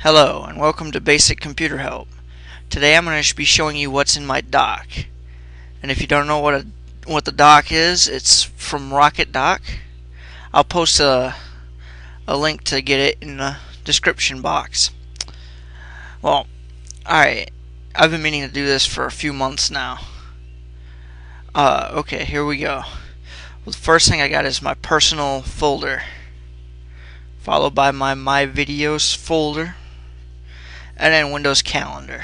Hello and welcome to Basic Computer Help. Today I'm going to be showing you what's in my dock. And if you don't know what the dock is, it's from rocketdock. I'll post a link to get it in the description box. Well, alright, I've been meaning to do this for a few months now. Okay, here we go. Well, the first thing I got is my personal folder, followed by my videos folder, and then Windows Calendar.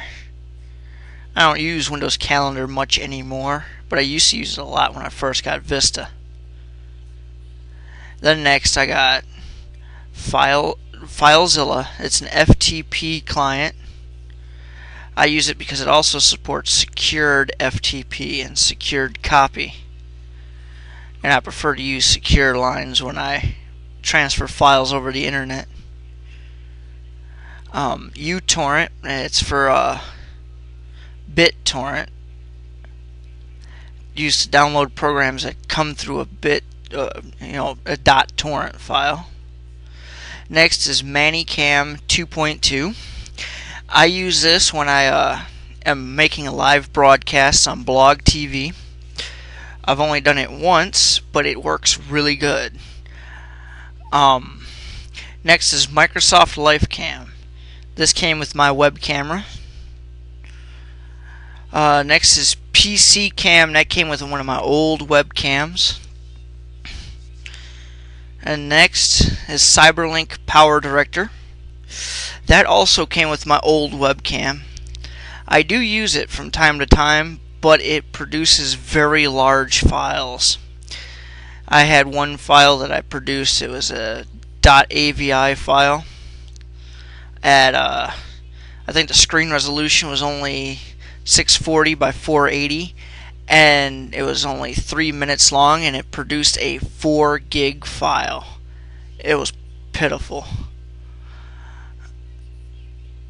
I don't use Windows Calendar much anymore, but I used to use it a lot when I first got Vista. Then next I got FileZilla. It's an FTP client. I use it because it also supports secured FTP and secured copy. And I prefer to use secure lines when I transfer files over the internet. uTorrent, it's for BitTorrent, used to download programs that come through a a .torrent file. Next is ManyCam 2.2. I use this when I am making a live broadcast on blogtv. I've only done it once, but it works really good. Next is Microsoft LifeCam. This came with my web camera. Next is PC Cam. That came with one of my old webcams. And next is Cyberlink PowerDirector. That also came with my old webcam. I do use it from time to time, but it produces very large files. I had one file that I produced. It was a .avi file. I think the screen resolution was only 640 by 480, and it was only 3 minutes long, and it produced a 4 gig file. It was pitiful.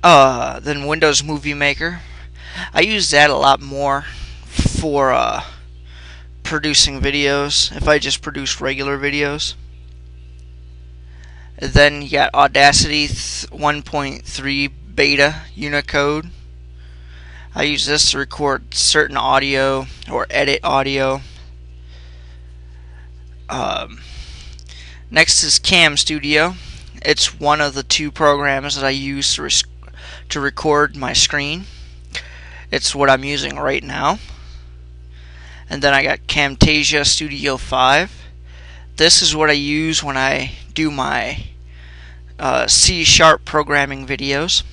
Then Windows Movie Maker. I use that a lot more for producing videos, if I just produce regular videos. Then you got Audacity 1.3 beta Unicode. I use this to record certain audio or edit audio. Next is CamStudio. It's one of the two programs that I use to record my screen. It's what I'm using right now. And then I got Camtasia Studio 5. This is what I use when I do my C# programming videos.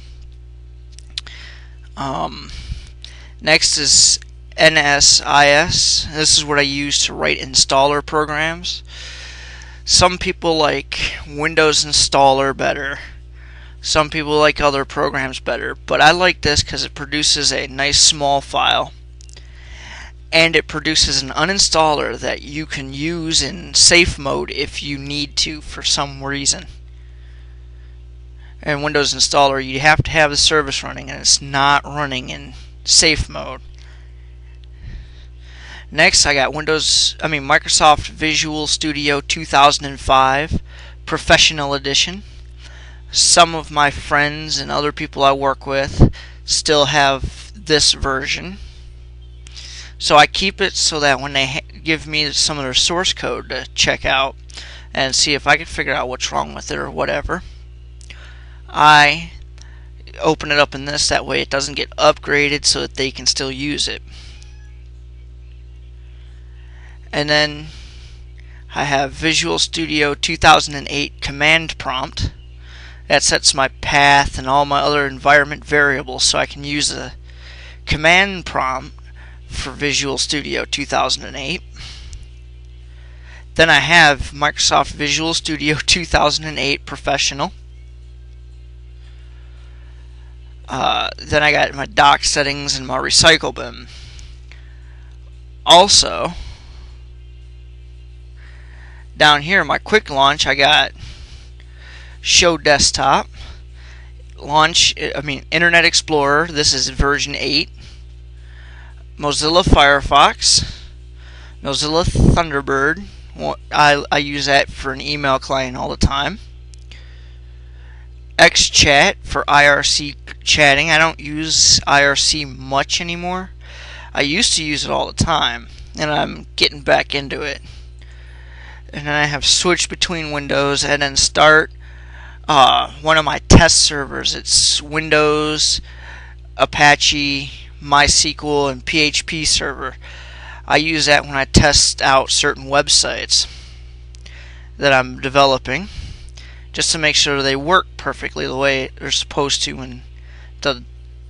Next is NSIS. This is what I use to write installer programs. Some people like Windows Installer better. Some people like other programs better. But I like this because it produces a nice small file. And it produces an uninstaller that you can use in safe mode if you need to for some reason. And Windows Installer, you have to have the service running, and it's not running in safe mode. Next, I got Microsoft Visual Studio 2005 Professional Edition. Some of my friends and other people I work with still have this version. So I keep it so that when they give me some of their source code to check out and see if I can figure out what's wrong with it or whatever, I open it up in this. That way it doesn't get upgraded so that they can still use it. And then I have Visual Studio 2008 Command Prompt. That sets my path and all my other environment variables so I can use the command prompt for Visual Studio 2008. Then I have Microsoft Visual Studio 2008 Professional. Then I got my dock settings and my recycle bin. Also, down here, my quick launch, I got Show Desktop, Internet Explorer. This is version 8. Mozilla Firefox, Mozilla Thunderbird. I use that for an email client all the time. XChat for IRC chatting. I don't use IRC much anymore. I used to use it all the time, and I'm getting back into it. And then I have switched between Windows and then start one of my test servers. It's Windows, Apache, MySQL, and PHP server. I use that when I test out certain websites that I'm developing, just to make sure they work perfectly the way they're supposed to in a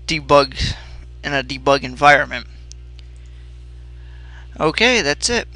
debug environment. Okay, that's it.